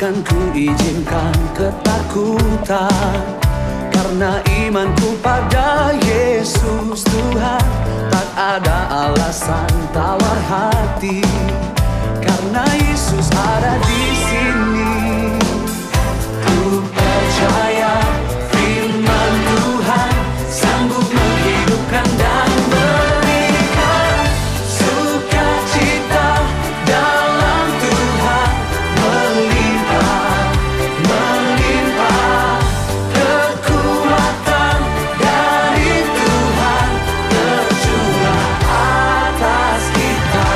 Takkan ku izinkan ketakutan, karena imanku pada Yesus Tuhan. Tak ada alasan tawar hati, karena Yesus ada di sini. Ku percaya firman Tuhan sanggup menghidupkan dan berikan sukacita dalam Tuhan, melimpah, melimpah kekuatan dari Tuhan tercurah atas kita.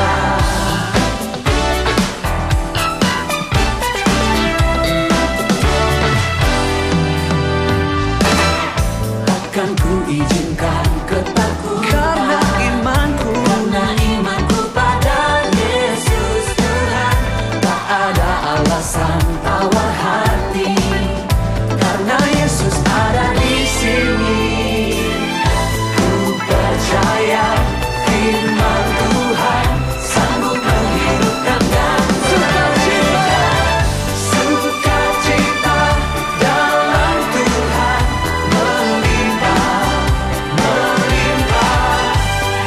Takkan ku izinkan ketakutan, karena imanku pada Yesus Tuhan. Tak ada alasan tawar hati, karena Yesus ada di sini. Ku percaya firman Tuhan sanggup menghidupkan dan berikan sukacita dalam Tuhan, melimpah, melimpah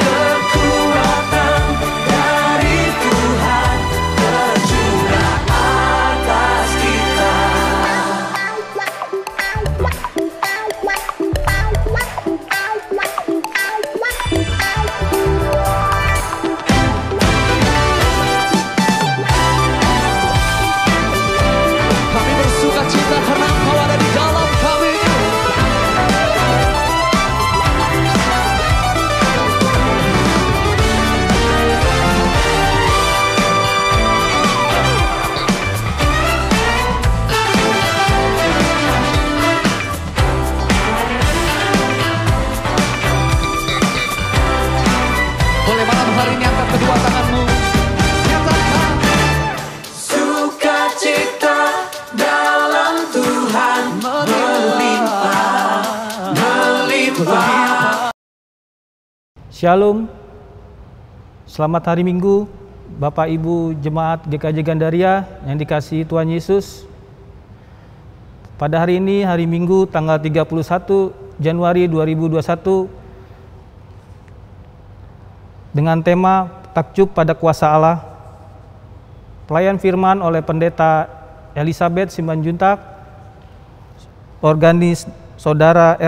kekuatan dari Tuhan tercurah atas kita. Kami bersuka cita karena Engkau ada di dalam kami. Boleh malam hari ini angkat kedua tanganmu, nyatakan sukacita dalam Tuhan, melimpah, melimpah. Shalom, selamat hari Minggu Bapak Ibu Jemaat GKJ Gandaria yang dikasihi Tuhan Yesus. Pada hari ini, hari Minggu tanggal 31 Januari 2021, dengan tema Takjub pada Kuasa Allah, pelayan firman oleh Pendeta Elizabeth Simanjuntak, organis Saudara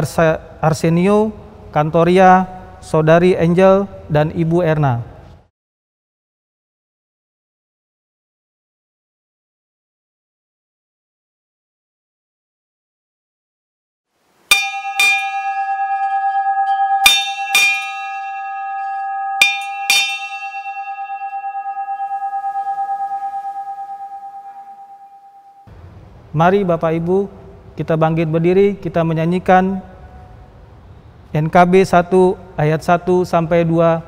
Arsenio, Kantoria, Saudari Angel, dan Ibu Erna. Mari Bapak Ibu, kita bangkit berdiri, kita menyanyikan NKB 1 ayat 1 sampai 2,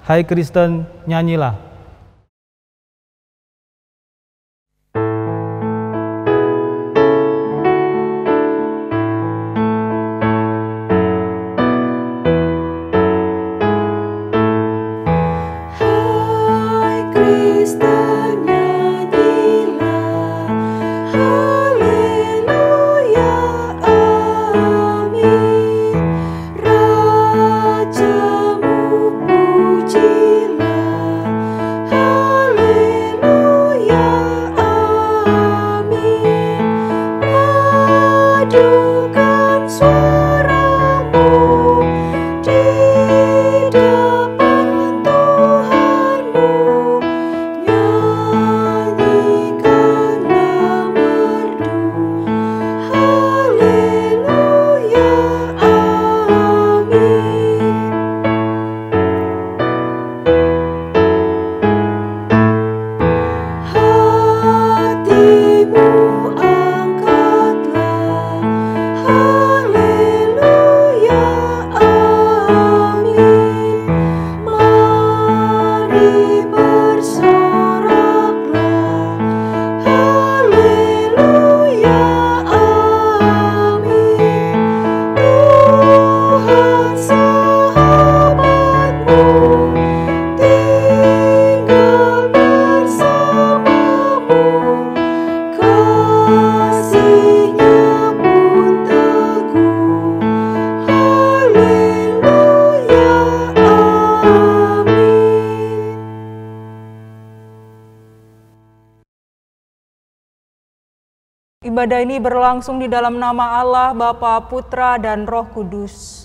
Hai Kristen, nyanyilah. Hai Kristen, nyanyilah. Haleluya, amin. Rajamu pujilah. Ibadah ini berlangsung di dalam nama Allah, Bapa, Putra, dan Roh Kudus.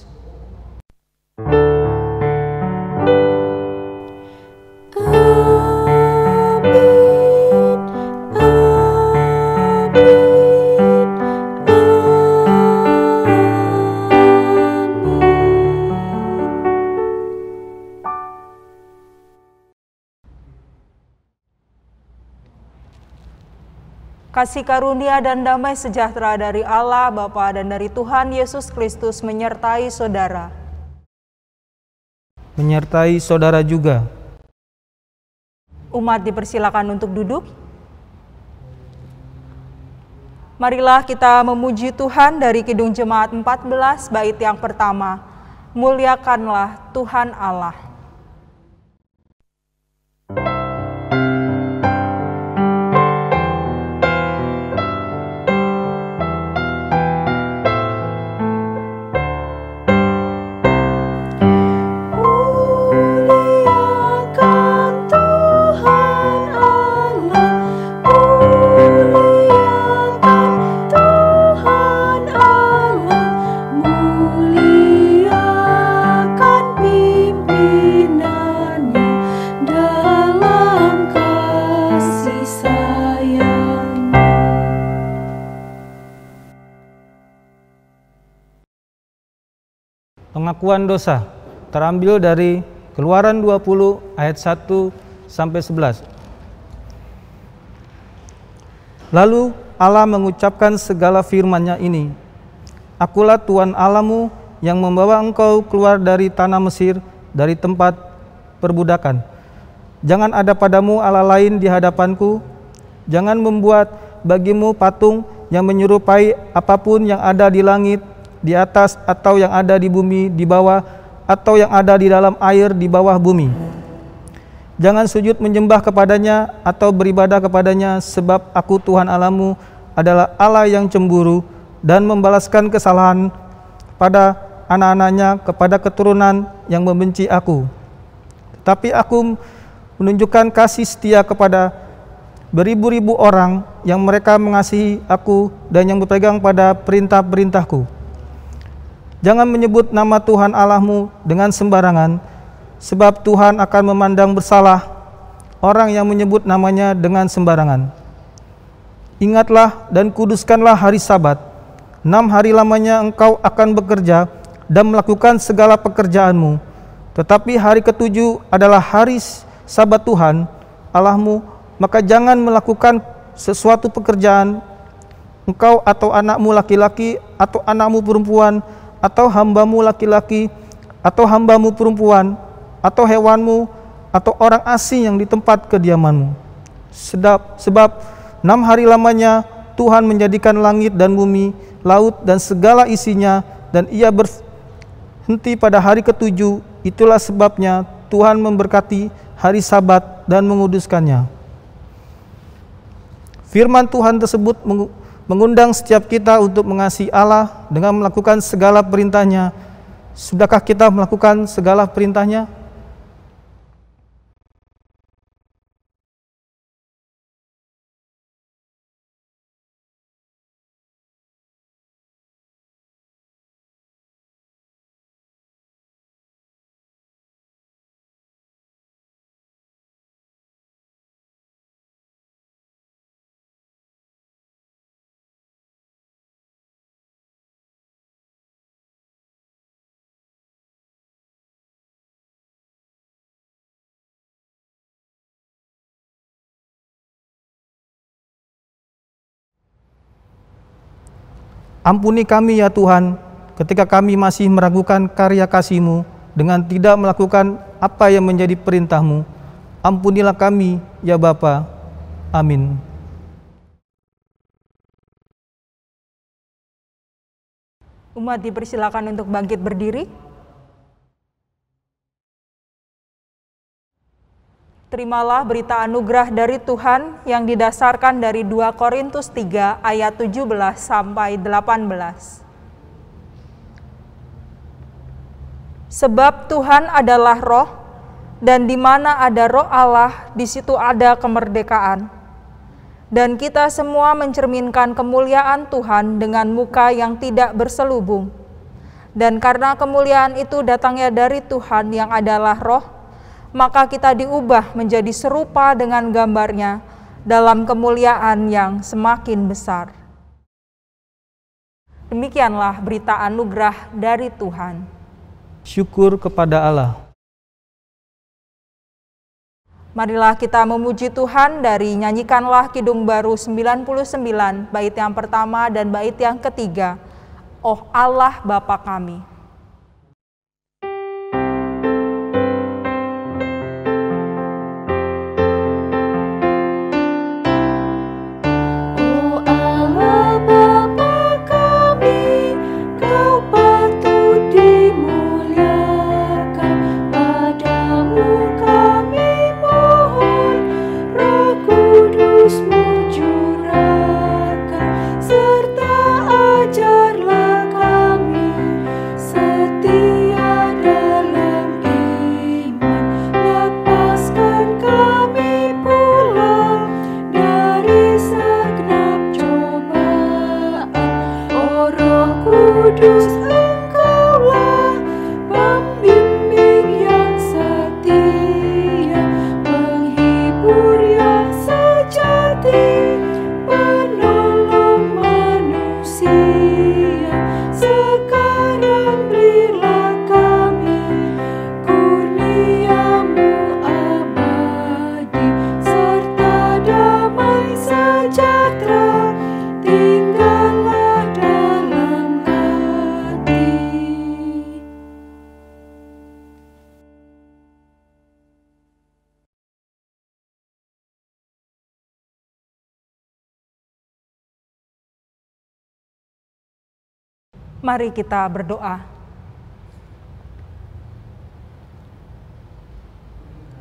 Kasih karunia dan damai sejahtera dari Allah Bapa dan dari Tuhan Yesus Kristus menyertai saudara. Menyertai saudara juga. Umat dipersilakan untuk duduk. Marilah kita memuji Tuhan dari Kidung Jemaat 14 bait yang pertama. Muliakanlah Tuhan Allah. Pengakuan dosa terambil dari Keluaran 20 ayat 1 sampai 11. Lalu Allah mengucapkan segala firman-Nya ini, Akulah Tuhan Allahmu yang membawa engkau keluar dari tanah Mesir, dari tempat perbudakan. Jangan ada padamu Allah lain di hadapanku, jangan membuat bagimu patung yang menyerupai apapun yang ada di langit, di atas, atau yang ada di bumi di bawah, atau yang ada di dalam air di bawah bumi. Jangan sujud menyembah kepadanya atau beribadah kepadanya, sebab aku Tuhan Allahmu adalah Allah yang cemburu dan membalaskan kesalahan pada anak-anaknya kepada keturunan yang membenci aku. Tetapi aku menunjukkan kasih setia kepada beribu-ribu orang yang mereka mengasihi aku dan yang berpegang pada perintah-perintahku. Jangan menyebut nama Tuhan Allahmu dengan sembarangan, sebab Tuhan akan memandang bersalah orang yang menyebut namanya dengan sembarangan. Ingatlah dan kuduskanlah hari Sabat. 6 hari lamanya engkau akan bekerja dan melakukan segala pekerjaanmu. Tetapi hari ketujuh adalah hari Sabat Tuhan Allahmu, maka jangan melakukan sesuatu pekerjaan, engkau atau anakmu laki-laki atau anakmu perempuan, atau hambamu laki-laki atau hambamu perempuan, atau hewanmu, atau orang asing yang di tempat kediamanmu. Sebab 6 hari lamanya Tuhan menjadikan langit dan bumi, laut dan segala isinya, dan ia berhenti pada hari ketujuh. Itulah sebabnya Tuhan memberkati hari Sabat dan menguduskannya. Firman Tuhan tersebut mengundang setiap kita untuk mengasihi Allah dengan melakukan segala perintah-Nya. Sudahkah kita melakukan segala perintah-Nya? Ampuni kami ya Tuhan, ketika kami masih meragukan karya kasih-Mu dengan tidak melakukan apa yang menjadi perintah-Mu. Ampunilah kami ya Bapa. Amin. Umat dipersilakan untuk bangkit berdiri. Terimalah berita anugerah dari Tuhan yang didasarkan dari 2 Korintus 3 ayat 17 sampai 18. Sebab Tuhan adalah roh, dan di mana ada roh Allah, di situ ada kemerdekaan. Dan kita semua mencerminkan kemuliaan Tuhan dengan muka yang tidak berselubung. Dan karena kemuliaan itu datangnya dari Tuhan yang adalah Roh, maka kita diubah menjadi serupa dengan gambar-Nya dalam kemuliaan yang semakin besar. Demikianlah berita anugerah dari Tuhan. Syukur kepada Allah. Marilah kita memuji Tuhan dari nyanyikanlah Kidung Baru 99, bait yang pertama dan bait yang ketiga. Oh Allah Bapa kami. Mari kita berdoa.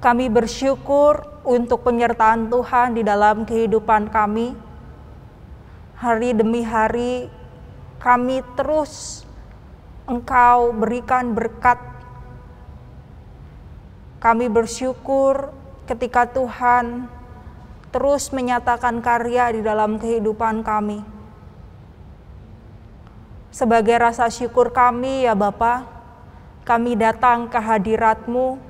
Kami bersyukur untuk penyertaan Tuhan di dalam kehidupan kami. Hari demi hari kami terus Engkau berikan berkat. Kami bersyukur ketika Tuhan terus menyatakan karya di dalam kehidupan kami. Sebagai rasa syukur kami ya Bapa, kami datang ke hadirat-Mu.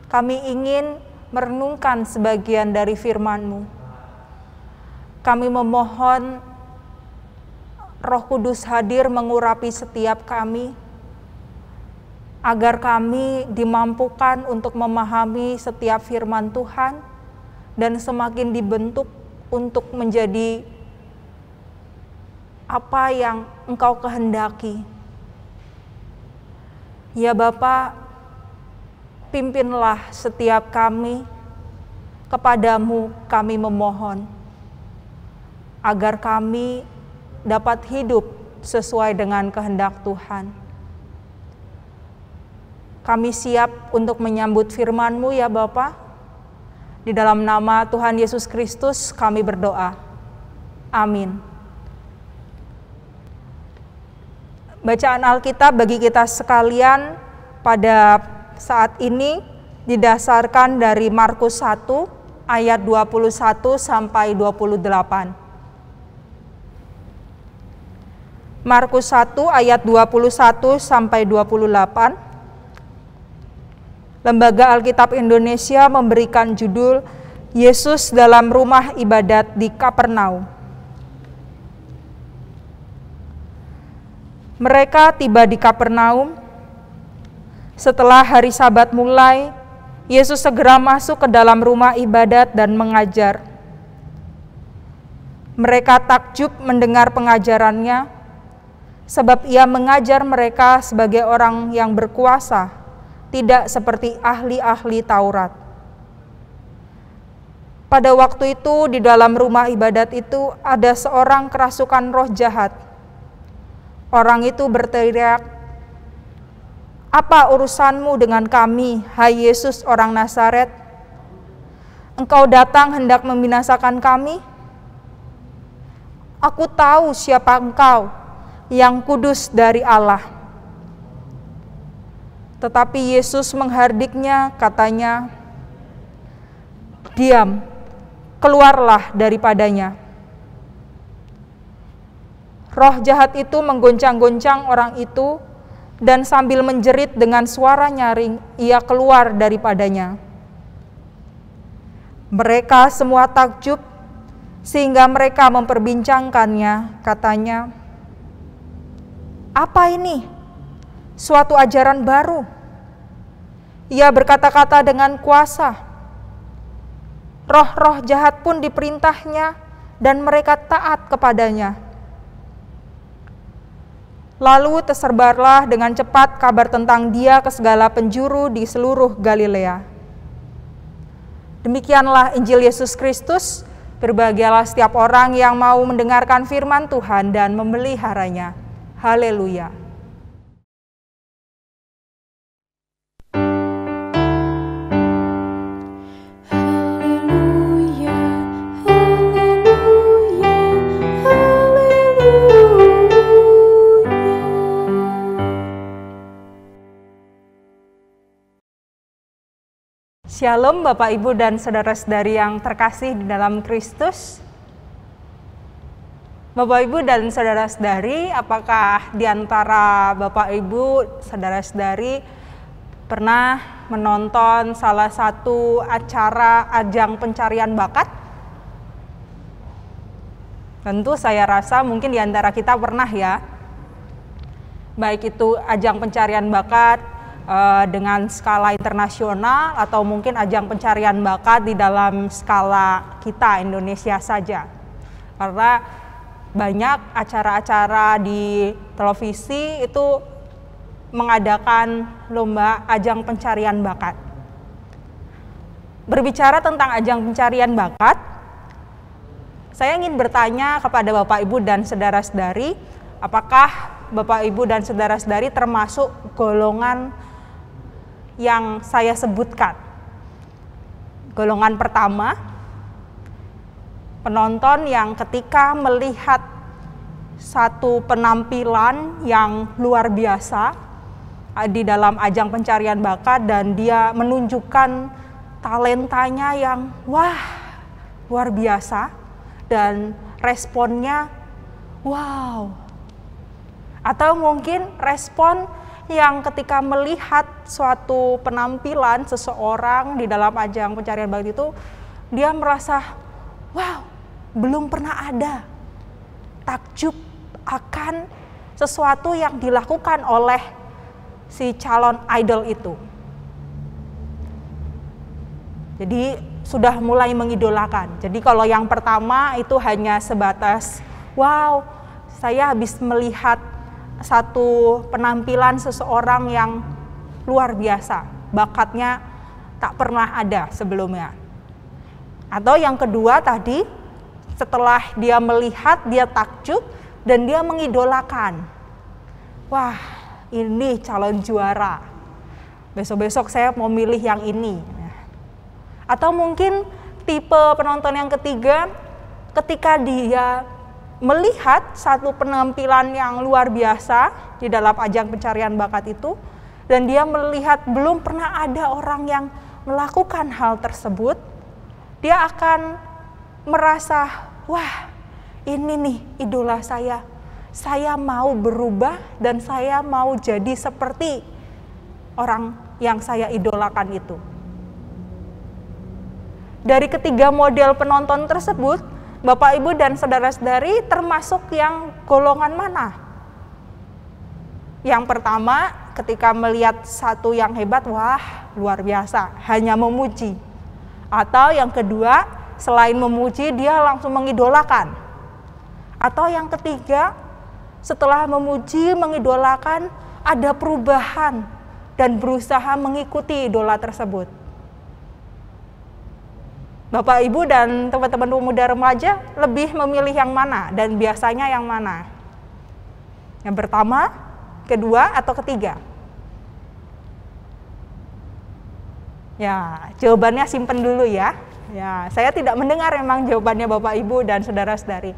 Kami ingin merenungkan sebagian dari firman-Mu. Kami memohon Roh Kudus hadir mengurapi setiap kami, agar kami dimampukan untuk memahami setiap firman Tuhan dan semakin dibentuk untuk menjadi apa yang Engkau kehendaki. Ya Bapa, pimpinlah setiap kami, kepadamu kami memohon, agar kami dapat hidup sesuai dengan kehendak Tuhan. Kami siap untuk menyambut firman-Mu ya Bapa. Di dalam nama Tuhan Yesus Kristus kami berdoa. Amin. Bacaan Alkitab bagi kita sekalian pada saat ini didasarkan dari Markus 1 ayat 21 sampai 28. Markus 1 ayat 21 sampai 28. Lembaga Alkitab Indonesia memberikan judul Yesus dalam rumah ibadat di Kapernaum. Mereka tiba di Kapernaum. Setelah hari Sabat mulai, Yesus segera masuk ke dalam rumah ibadat dan mengajar. Mereka takjub mendengar pengajarannya, sebab ia mengajar mereka sebagai orang yang berkuasa, tidak seperti ahli-ahli Taurat. Pada waktu itu di dalam rumah ibadat itu ada seorang kerasukan roh jahat. Orang itu berteriak, "Apa urusanmu dengan kami, hai Yesus orang Nazaret? Engkau datang hendak membinasakan kami? Aku tahu siapa engkau, yang kudus dari Allah." Tetapi Yesus menghardiknya, katanya, "Diam, keluarlah daripadanya. Roh jahat itu menggoncang-goncang orang itu, dan sambil menjerit dengan suara nyaring, ia keluar daripadanya. Mereka semua takjub, sehingga mereka memperbincangkannya, katanya, "Apa ini? Suatu ajaran baru. Ia berkata-kata dengan kuasa. Roh-roh jahat pun diperintahnya, dan mereka taat kepadanya." Lalu tersebarlah dengan cepat kabar tentang dia ke segala penjuru di seluruh Galilea. Demikianlah Injil Yesus Kristus. Berbahagialah setiap orang yang mau mendengarkan firman Tuhan dan memeliharanya. Haleluya. Shalom Bapak Ibu dan saudara-saudari yang terkasih di dalam Kristus. Bapak Ibu dan saudara-saudari, apakah di antara Bapak Ibu, saudara-saudari pernah menonton salah satu acara ajang pencarian bakat? Tentu saya rasa mungkin di antara kita pernah ya. Baik itu ajang pencarian bakat dengan skala internasional atau mungkin ajang pencarian bakat di dalam skala kita Indonesia saja. Karena banyak acara-acara di televisi itu mengadakan lomba ajang pencarian bakat. Berbicara tentang ajang pencarian bakat, saya ingin bertanya kepada Bapak Ibu dan saudara-saudari, apakah Bapak Ibu dan saudara-saudari termasuk golongan yang saya sebutkan? Golongan pertama, penonton yang ketika melihat satu penampilan yang luar biasa di dalam ajang pencarian bakat dan dia menunjukkan talentanya yang luar biasa dan responnya wow. Atau mungkin respon yang ketika melihat suatu penampilan seseorang di dalam ajang pencarian bakat itu, dia merasa, wow, belum pernah ada. Takjub akan sesuatu yang dilakukan oleh si calon idol itu. Jadi sudah mulai mengidolakan. Jadi kalau yang pertama itu hanya sebatas, wow, saya habis melihat satu penampilan seseorang yang luar biasa, bakatnya tak pernah ada sebelumnya. Atau yang kedua tadi, setelah dia melihat, dia takjub dan dia mengidolakan. Wah, ini calon juara. Besok-besok saya mau milih yang ini. Atau mungkin tipe penonton yang ketiga, ketika dia melihat satu penampilan yang luar biasa di dalam ajang pencarian bakat itu, dan dia melihat belum pernah ada orang yang melakukan hal tersebut, dia akan merasa, wah, ini nih idola saya mau berubah dan saya mau jadi seperti orang yang saya idolakan itu. Dari ketiga model penonton tersebut, Bapak, Ibu, dan saudara-saudari termasuk yang golongan mana? Yang pertama, ketika melihat satu yang hebat, wah, luar biasa, hanya memuji. Atau yang kedua, selain memuji, dia langsung mengidolakan. Atau yang ketiga, setelah memuji, mengidolakan, ada perubahan dan berusaha mengikuti idola tersebut. Bapak, Ibu, dan teman-teman pemuda remaja lebih memilih yang mana dan biasanya yang mana? Yang pertama, kedua, atau ketiga? Ya, jawabannya simpen dulu ya. Ya, saya tidak mendengar memang jawabannya Bapak, Ibu, dan saudara-saudari.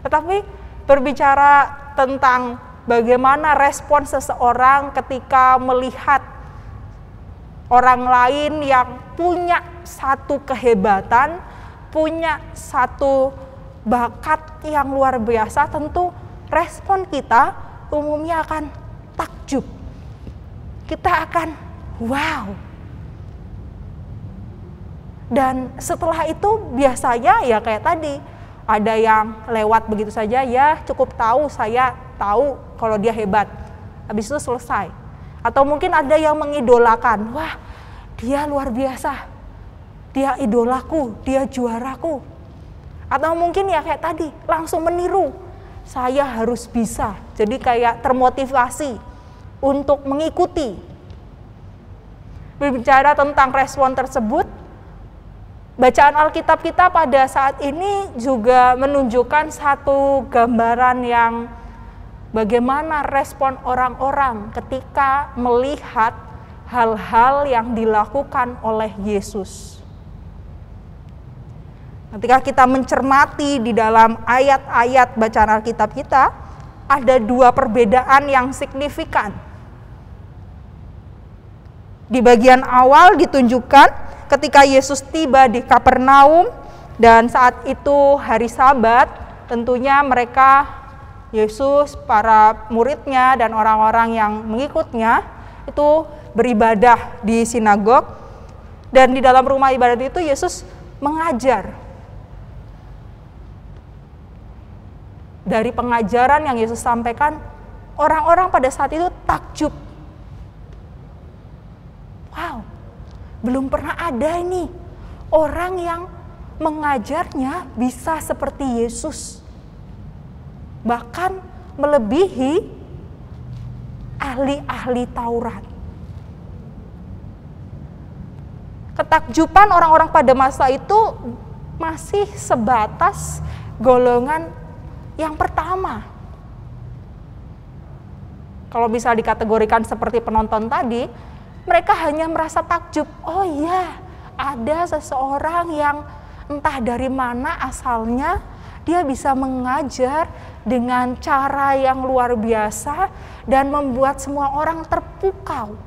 Tetapi berbicara tentang bagaimana respon seseorang ketika melihat orang lain yang punya satu kehebatan, punya satu bakat yang luar biasa, tentu respon kita umumnya akan takjub. Kita akan wow. Dan setelah itu biasanya ya kayak tadi, ada yang lewat begitu saja, ya cukup tahu, saya tahu kalau dia hebat. Habis itu selesai. Atau mungkin ada yang mengidolakan, wah dia luar biasa, dia idolaku, dia juaraku. Atau mungkin ya kayak tadi, langsung meniru, saya harus bisa. Jadi kayak termotivasi untuk mengikuti. Berbicara tentang respon tersebut, bacaan Alkitab kita pada saat ini juga menunjukkan satu gambaran yang bagaimana respon orang-orang ketika melihat hal-hal yang dilakukan oleh Yesus. Ketika kita mencermati di dalam ayat-ayat bacaan Alkitab kita, ada dua perbedaan yang signifikan. Di bagian awal ditunjukkan ketika Yesus tiba di Kapernaum, dan saat itu hari Sabat, tentunya mereka, Yesus, para muridnya dan orang-orang yang mengikutnya itu beribadah di sinagog, dan di dalam rumah ibadat itu Yesus mengajar. Dari pengajaran yang Yesus sampaikan, orang-orang pada saat itu takjub. Wow, belum pernah ada ini orang yang mengajarnya bisa seperti Yesus. Bahkan melebihi ahli-ahli Taurat. Ketakjuban orang-orang pada masa itu masih sebatas golongan yang pertama. Kalau bisa dikategorikan seperti penonton tadi, mereka hanya merasa takjub. Oh iya, ada seseorang yang entah dari mana asalnya, dia bisa mengajar dengan cara yang luar biasa dan membuat semua orang terpukau.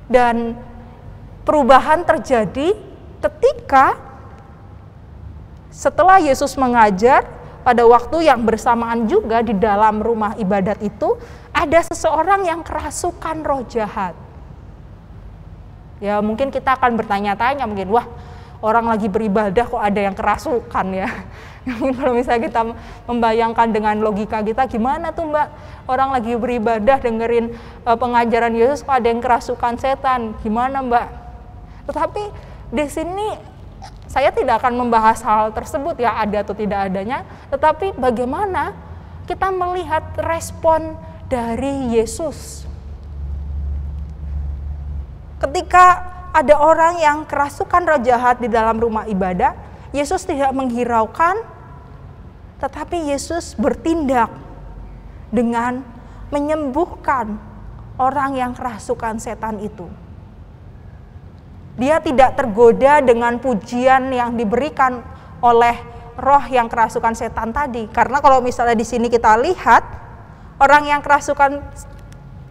Dan perubahan terjadi ketika setelah Yesus mengajar, pada waktu yang bersamaan juga di dalam rumah ibadat itu, ada seseorang yang kerasukan roh jahat. Ya mungkin kita akan bertanya-tanya, mungkin wah orang lagi beribadah kok ada yang kerasukan ya. Mungkin kalau misalnya kita membayangkan dengan logika kita, gimana tuh Mbak, orang lagi beribadah dengerin pengajaran Yesus kok ada yang kerasukan setan, gimana Mbak? Tetapi di sini saya tidak akan membahas hal tersebut ya, ada atau tidak adanya, tetapi bagaimana kita melihat respon dari Yesus. Ketika ada orang yang kerasukan roh jahat di dalam rumah ibadah, Yesus tidak menghiraukan, tetapi Yesus bertindak dengan menyembuhkan orang yang kerasukan setan itu. Dia tidak tergoda dengan pujian yang diberikan oleh roh yang kerasukan setan tadi. Karena kalau misalnya di sini kita lihat, orang yang kerasukan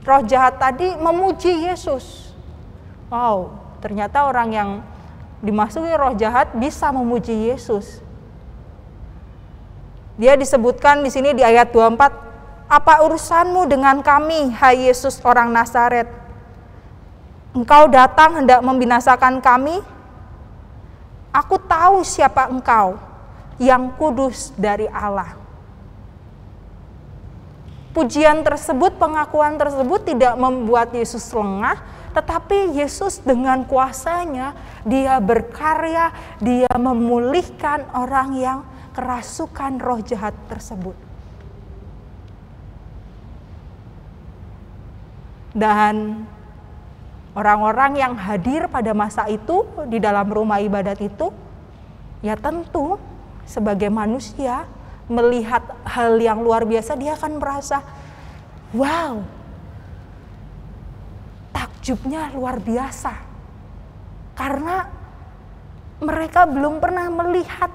roh jahat tadi memuji Yesus. Wow, ternyata orang yang dimasuki roh jahat bisa memuji Yesus. Dia disebutkan di sini di ayat 24, "Apa urusanmu dengan kami, hai Yesus orang Nazaret? Engkau datang hendak membinasakan kami? Aku tahu siapa engkau, yang kudus dari Allah." Pujian tersebut, pengakuan tersebut tidak membuat Yesus lengah, tetapi Yesus dengan kuasanya, dia berkarya, dia memulihkan orang yang kerasukan roh jahat tersebut. Dan orang-orang yang hadir pada masa itu di dalam rumah ibadat itu, ya tentu sebagai manusia melihat hal yang luar biasa, dia akan merasa, wow, takjubnya luar biasa. Karena mereka belum pernah melihat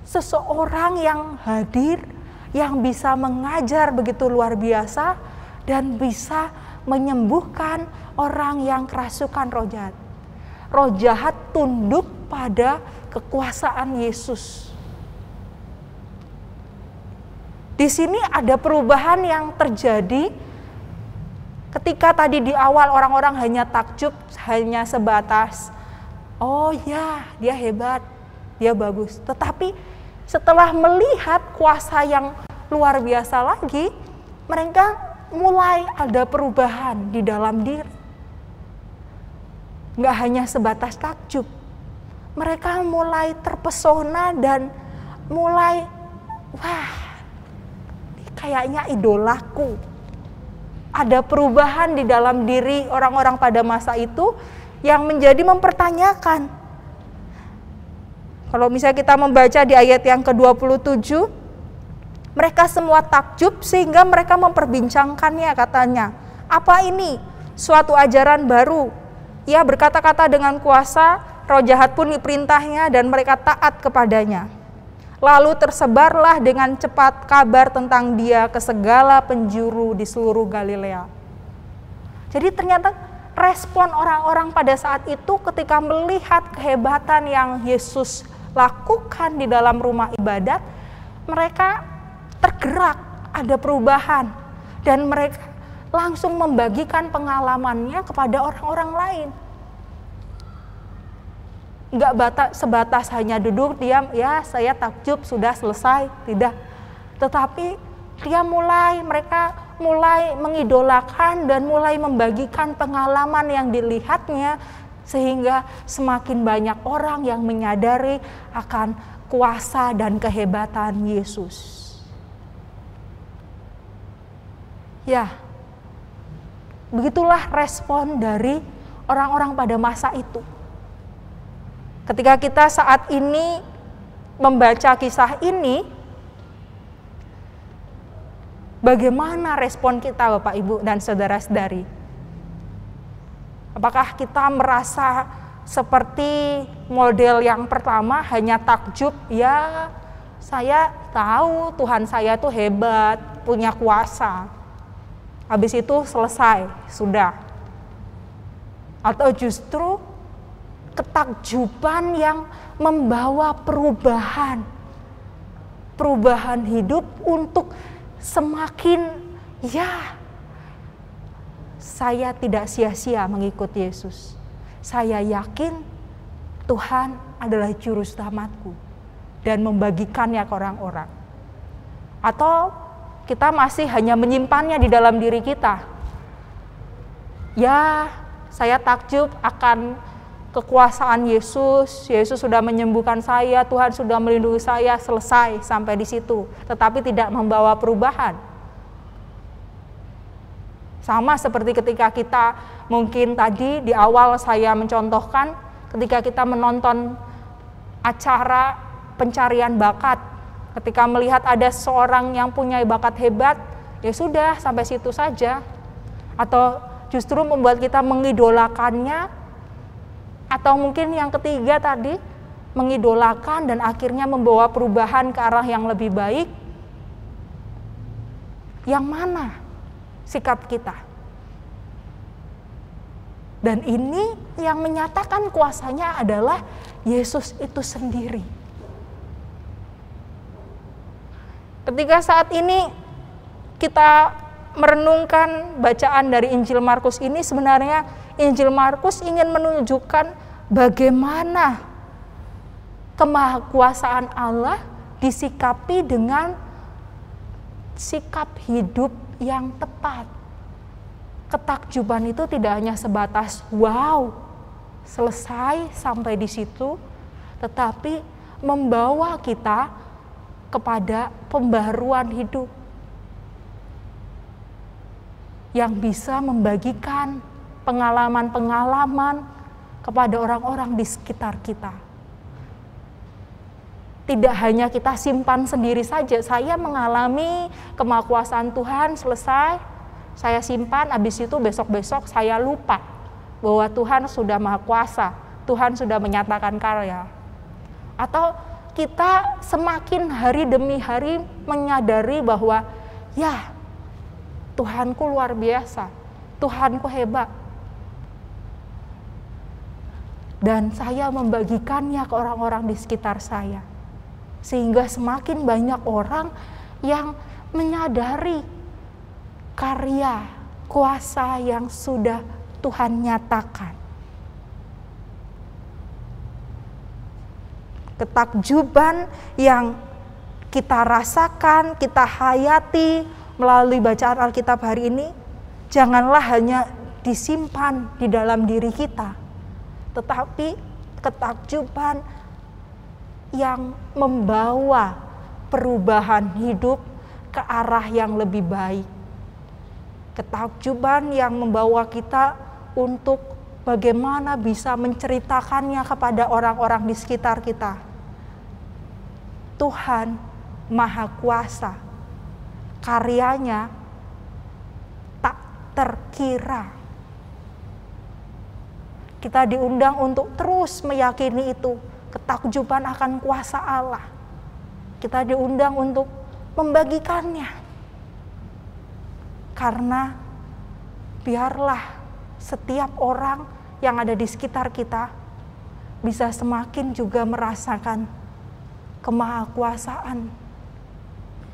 seseorang yang hadir, yang bisa mengajar begitu luar biasa, dan bisa menyembuhkan orang yang kerasukan roh jahat. roh jahat tunduk pada kekuasaan Yesus. Di sini ada perubahan yang terjadi ketika tadi di awal orang-orang hanya takjub, hanya sebatas, oh ya dia hebat, dia bagus. Tetapi setelah melihat kuasa yang luar biasa lagi, mereka mulai ada perubahan di dalam diri. Nggak hanya sebatas takjub, mereka mulai terpesona dan mulai, wah, kayaknya idolaku. Ada perubahan di dalam diri orang-orang pada masa itu yang menjadi mempertanyakan. Kalau misalnya kita membaca di ayat yang ke-27, mereka semua takjub sehingga mereka memperbincangkannya, katanya. Apa ini? Suatu ajaran baru. Ia berkata-kata dengan kuasa, roh jahat pun diperintahnya dan mereka taat kepadanya. Lalu tersebarlah dengan cepat kabar tentang dia ke segala penjuru di seluruh Galilea. Jadi ternyata respon orang-orang pada saat itu ketika melihat kehebatan yang Yesus lakukan di dalam rumah ibadat, mereka tergerak, ada perubahan, dan mereka langsung membagikan pengalamannya kepada orang-orang lain. Enggak sebatas hanya duduk diam, ya saya takjub sudah selesai, tidak. Tetapi mereka mulai mengidolakan dan mulai membagikan pengalaman yang dilihatnya, sehingga semakin banyak orang yang menyadari akan kuasa dan kehebatan Yesus. Ya, begitulah respon dari orang-orang pada masa itu. Ketika kita saat ini membaca kisah ini, bagaimana respon kita Bapak Ibu dan saudara-saudari? Apakah kita merasa seperti model yang pertama, hanya takjub, ya saya tahu Tuhan saya tuh hebat, punya kuasa. Habis itu selesai, sudah. Atau justru ketakjuban yang membawa perubahan hidup untuk semakin, ya saya tidak sia-sia mengikut Yesus. Saya yakin Tuhan adalah juru selamatku dan membagikannya ke orang-orang. Atau kita masih hanya menyimpannya di dalam diri kita. Ya, saya takjub akan kekuasaan Yesus. Yesus sudah menyembuhkan saya, Tuhan sudah melindungi saya, selesai sampai di situ. Tetapi tidak membawa perubahan. Sama seperti ketika kita mungkin tadi di awal saya mencontohkan, ketika kita menonton acara pencarian bakat, ketika melihat ada seorang yang punya bakat hebat, ya sudah sampai situ saja. Atau justru membuat kita mengidolakannya, atau mungkin yang ketiga tadi, mengidolakan dan akhirnya membawa perubahan ke arah yang lebih baik. Yang mana sikap kita? Dan ini yang menyatakan kuasanya adalah Yesus itu sendiri. Ketika saat ini kita merenungkan bacaan dari Injil Markus ini, sebenarnya Injil Markus ingin menunjukkan bagaimana kemahakuasaan Allah disikapi dengan sikap hidup yang tepat. Ketakjuban itu tidak hanya sebatas wow, selesai sampai di situ, tetapi membawa kita kepada pembaruan hidup yang bisa membagikan pengalaman-pengalaman kepada orang-orang di sekitar kita. Tidak hanya kita simpan sendiri saja, saya mengalami kemahakuasaan Tuhan, selesai, saya simpan, habis itu besok-besok saya lupa bahwa Tuhan sudah maha kuasa, Tuhan sudah menyatakan karya. Atau kita semakin hari demi hari menyadari bahwa ya, Tuhanku luar biasa, Tuhanku hebat. dan saya membagikannya ke orang-orang di sekitar saya. Sehingga semakin banyak orang yang menyadari karya kuasa yang sudah Tuhan nyatakan. Ketakjuban yang kita rasakan, kita hayati melalui bacaan Alkitab hari ini, janganlah hanya disimpan di dalam diri kita, tetapi ketakjuban yang membawa perubahan hidup ke arah yang lebih baik. Ketakjuban yang membawa kita untuk bagaimana bisa menceritakannya kepada orang-orang di sekitar kita. Tuhan Maha Kuasa, karyanya tak terkira. Kita diundang untuk terus meyakini itu, ketakjuban akan kuasa Allah. Kita diundang untuk membagikannya. Karena biarlah setiap orang yang ada di sekitar kita bisa semakin juga merasakan kemahakuasaan.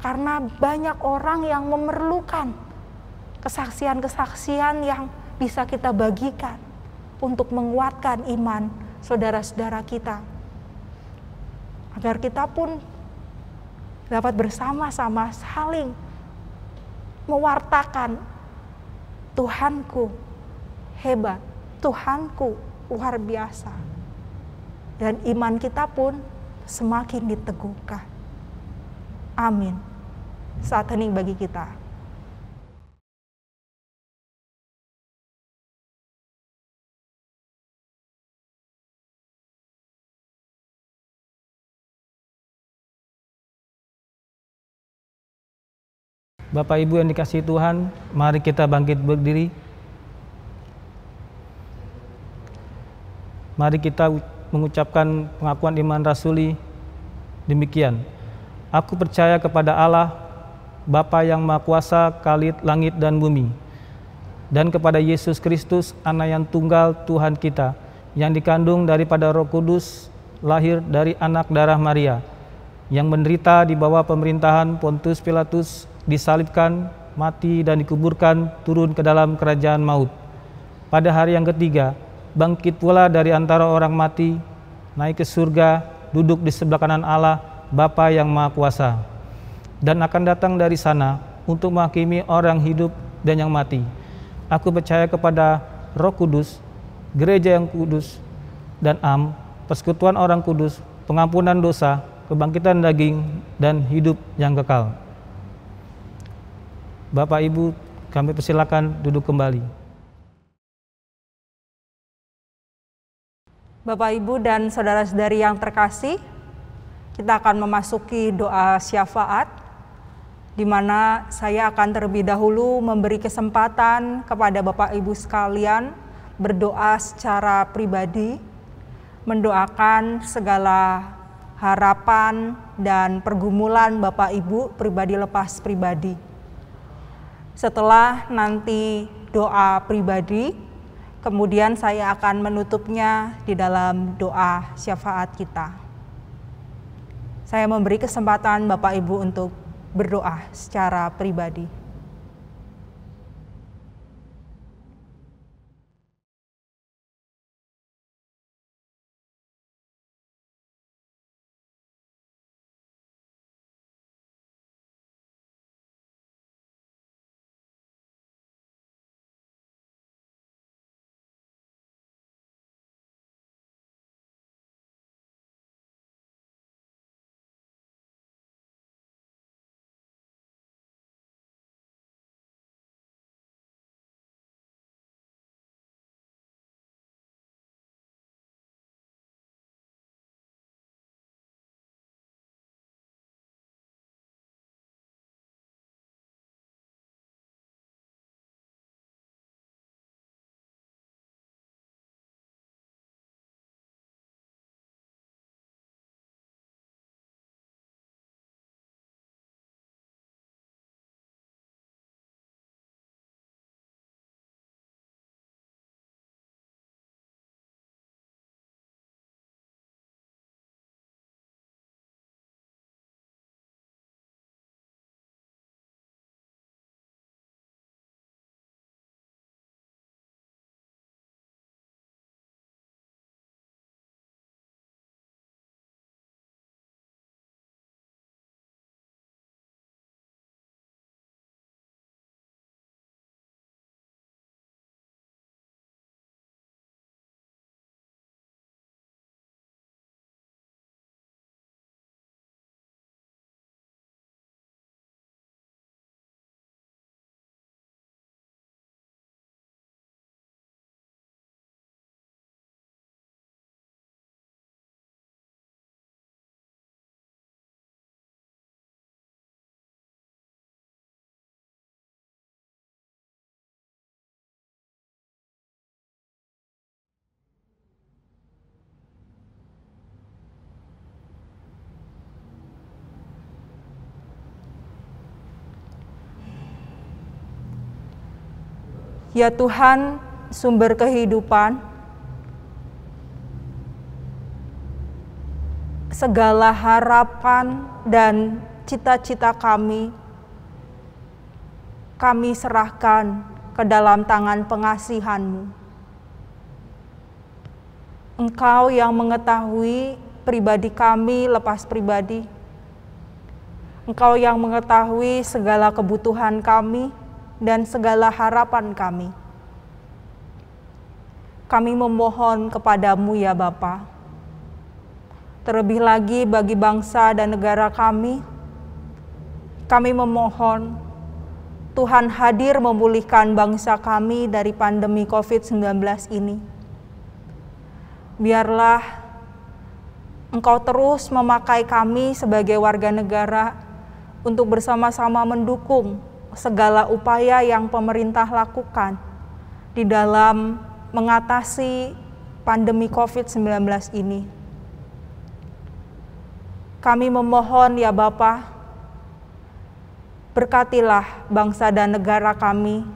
Karena banyak orang yang memerlukan kesaksian-kesaksian yang bisa kita bagikan untuk menguatkan iman saudara-saudara kita. Agar kita pun dapat bersama-sama saling mewartakan Tuhanku hebat, Tuhanku luar biasa. Dan iman kita pun semakin diteguhkan. Amin. Saat hening bagi kita. Bapak Ibu yang dikasihi Tuhan, mari kita bangkit berdiri. Mari kita mengucapkan pengakuan iman rasuli demikian. Aku percaya kepada Allah, Bapa yang Maha Kuasa, Khalid langit dan bumi, dan kepada Yesus Kristus, Anak yang tunggal Tuhan kita, yang dikandung daripada Roh Kudus, lahir dari anak darah Maria, yang menderita di bawah pemerintahan Pontius Pilatus, disalibkan, mati dan dikuburkan, turun ke dalam kerajaan maut. Pada hari yang ketiga, bangkit pula dari antara orang mati, naik ke surga, duduk di sebelah kanan Allah, Bapa yang Maha Kuasa, dan akan datang dari sana untuk menghakimi orang hidup dan yang mati. Aku percaya kepada Roh Kudus, gereja yang kudus dan persekutuan orang kudus, pengampunan dosa, kebangkitan daging, dan hidup yang kekal. Bapak Ibu, kami persilakan duduk kembali. Bapak Ibu dan saudara-saudari yang terkasih, kita akan memasuki doa syafaat, di mana saya akan terlebih dahulu memberi kesempatan kepada Bapak Ibu sekalian berdoa secara pribadi, mendoakan segala harapan dan pergumulan Bapak Ibu pribadi lepas pribadi. Setelah nanti doa pribadi, kemudian saya akan menutupnya di dalam doa syafaat kita. Saya memberi kesempatan Bapak Ibu untuk berdoa secara pribadi. Ya Tuhan, sumber kehidupan, segala harapan dan cita-cita kami serahkan ke dalam tangan pengasihan-Mu. Engkau yang mengetahui pribadi kami lepas pribadi. Engkau yang mengetahui segala kebutuhan kami dan segala harapan kami. Kami memohon kepadamu ya Bapa, terlebih lagi bagi bangsa dan negara kami memohon Tuhan hadir memulihkan bangsa kami dari pandemi COVID-19 ini. Biarlah Engkau terus memakai kami sebagai warga negara untuk bersama-sama mendukung segala upaya yang pemerintah lakukan di dalam mengatasi pandemi COVID-19 ini. Kami memohon ya Bapa, berkatilah bangsa dan negara kami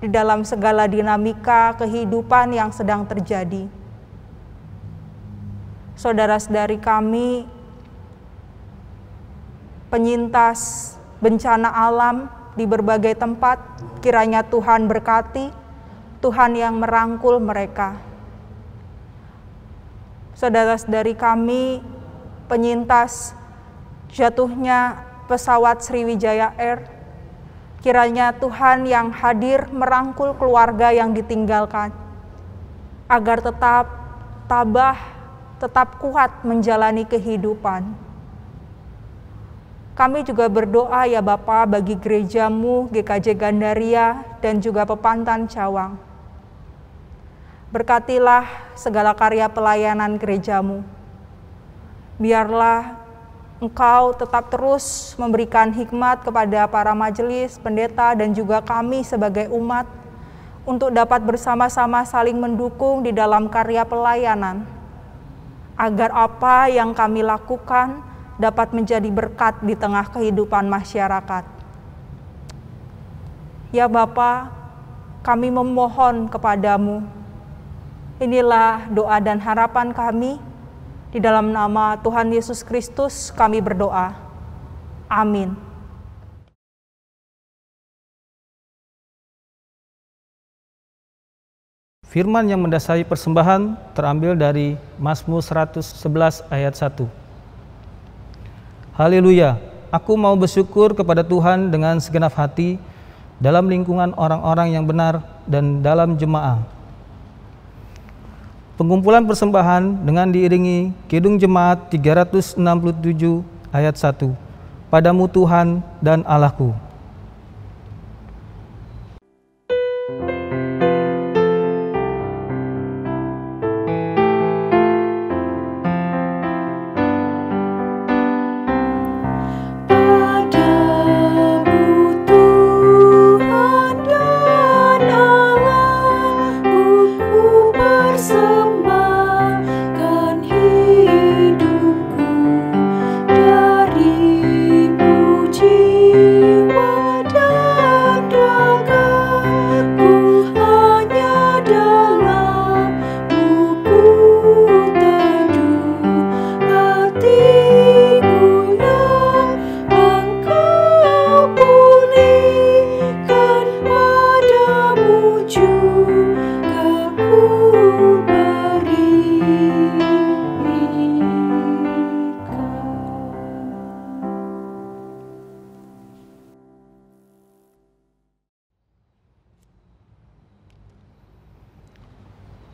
di dalam segala dinamika kehidupan yang sedang terjadi. Saudara-saudari kami, penyintas bencana alam di berbagai tempat, kiranya Tuhan berkati, Tuhan yang merangkul mereka. Saudara-saudari kami, penyintas jatuhnya pesawat Sriwijaya Air, kiranya Tuhan yang hadir merangkul keluarga yang ditinggalkan, agar tetap tabah, tetap kuat menjalani kehidupan. Kami juga berdoa ya Bapa bagi gereja-Mu, GKJ Gandaria, dan juga Pepantan Cawang. Berkatilah segala karya pelayanan gereja-Mu. Biarlah Engkau tetap terus memberikan hikmat kepada para majelis, pendeta, dan juga kami sebagai umat untuk dapat bersama-sama saling mendukung di dalam karya pelayanan, agar apa yang kami lakukan dapat menjadi berkat di tengah kehidupan masyarakat. Ya Bapa, kami memohon kepadamu. Inilah doa dan harapan kami. Di dalam nama Tuhan Yesus Kristus kami berdoa. Amin. Firman yang mendasari persembahan terambil dari Mazmur 111 ayat 1. Haleluya, aku mau bersyukur kepada Tuhan dengan segenap hati dalam lingkungan orang-orang yang benar dan dalam jemaah. Pengumpulan persembahan dengan diiringi Kidung Jemaat 367 ayat 1. Padamu Tuhan dan Allahku.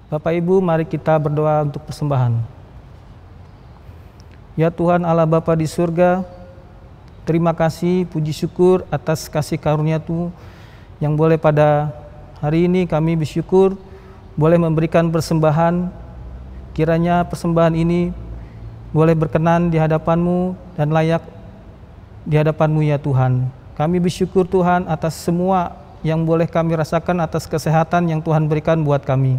Bapak Ibu, mari kita berdoa untuk persembahan. Ya Tuhan Allah Bapa di surga, terima kasih, puji syukur atas kasih karunia-Mu yang boleh pada hari ini kami bersyukur boleh memberikan persembahan. Kiranya persembahan ini boleh berkenan di hadapan-Mu dan layak di hadapan-Mu ya Tuhan. Kami bersyukur Tuhan atas semua yang boleh kami rasakan, atas kesehatan yang Tuhan berikan buat kami.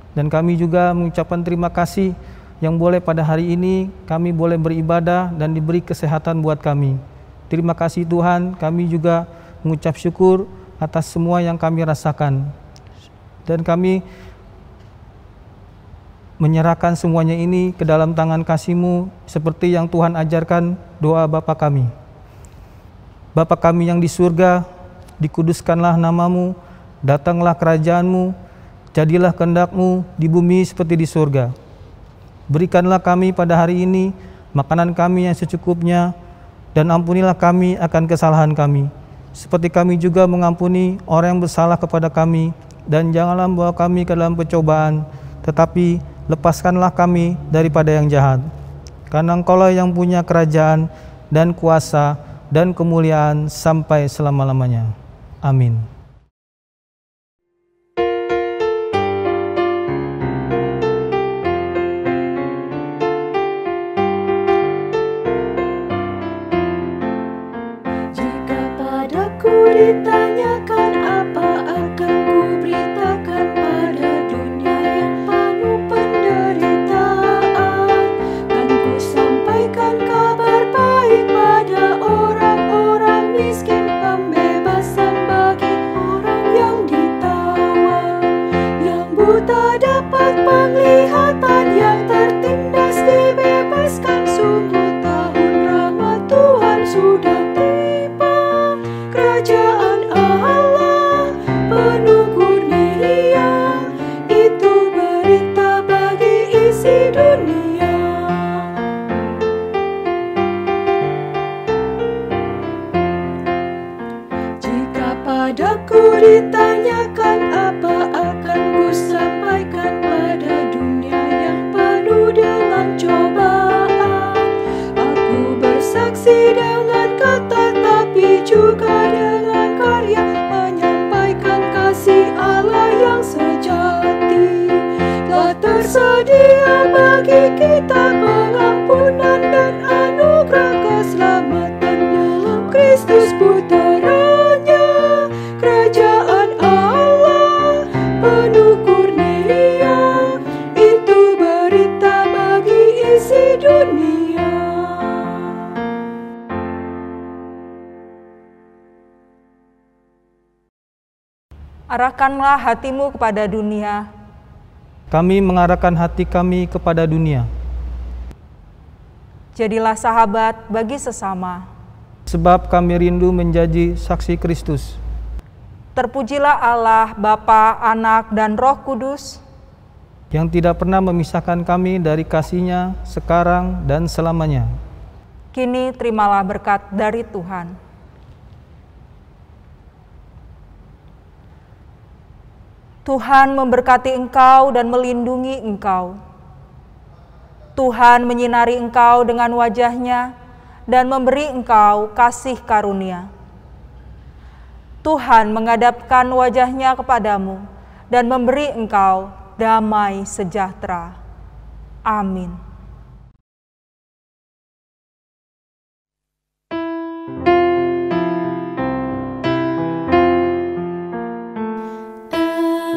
Dan kami juga mengucapkan terima kasih yang boleh pada hari ini kami boleh beribadah dan diberi kesehatan buat kami. Terima kasih Tuhan, kami juga mengucap syukur atas semua yang kami rasakan. Dan kami menyerahkan semuanya ini ke dalam tangan kasih-Mu seperti yang Tuhan ajarkan doa Bapa kami. Bapa kami yang di surga, dikuduskanlah nama-Mu, datanglah kerajaan-Mu, jadilah kehendak-Mu di bumi seperti di surga. Berikanlah kami pada hari ini makanan kami yang secukupnya, dan ampunilah kami akan kesalahan kami, seperti kami juga mengampuni orang yang bersalah kepada kami, dan janganlah membawa kami ke dalam pencobaan, tetapi lepaskanlah kami daripada yang jahat. Karena Engkaulah yang punya kerajaan dan kuasa dan kemuliaan sampai selama-lamanya. Amin. Jika padaku ditanyakan apa akan ku beritakan pada dunia yang penuh penderitaan, kan ku sampaikan kabar baik pada orang-orang miskin, pembebasan bagi orang yang ditawan, yang buta dapat penglihatan, yang tertindas dibebaskan. Sungguh tahun rahmat Tuhan sudah tiba. Kerajaan Allah penuh kurnia, itu berita bagi isi dunia. Jika padaku ditanyakan apa akan ku sampaikan pada dunia yang penuh dengan cobaan, aku bersaksi dengan kata tapi juga dengan karya, menyampaikan kasih Allah yang sejati. Telah tersedia bagi kita pengampunan dan anugerah keselamatan dalam Kristus Putranya. Kerajaan Allah penuh kurnia, itu berita bagi isi dunia. Arahkanlah hatimu kepada dunia. Kami mengarahkan hati kami kepada dunia, Jadilah sahabat bagi sesama. sebab kami rindu menjadi saksi Kristus. Terpujilah Allah, Bapa, Anak, dan Roh Kudus, yang tidak pernah memisahkan kami dari kasih-Nya sekarang dan selamanya. kini terimalah berkat dari Tuhan. Tuhan memberkati engkau dan melindungi engkau. Tuhan menyinari engkau dengan wajah-Nya dan memberi engkau kasih karunia. Tuhan menghadapkan wajah-Nya kepadamu dan memberi engkau damai sejahtera. Amin.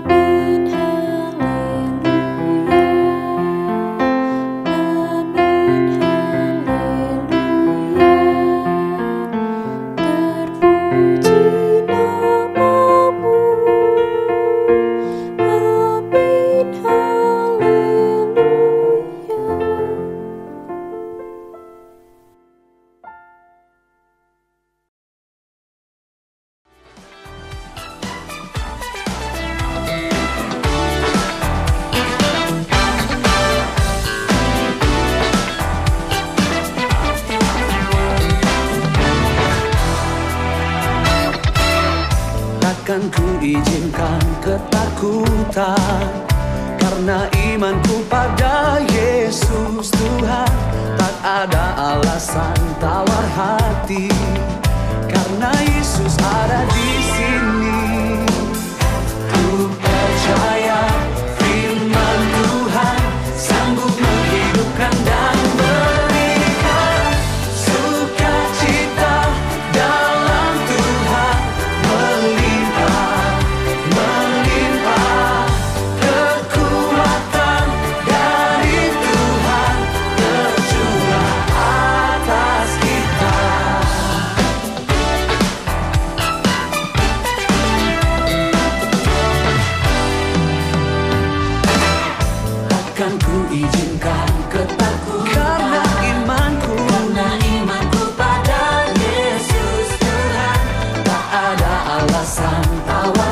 Amin, haleluya. Amin, haleluya. Terpuji namamu. Amin, haleluya. Takkan ku izinkan ketakutan, karena imanku pada Yesus Tuhan. Tak ada alasan tawar hati, karena Yesus ada di sini. Ku percaya firman Tuhan sanggup menghidupkan dan berikan sukacita dalam Tuhan, melimpah, melimpah kekuatan dari Tuhan tercurah atas kita. ada alasan tawa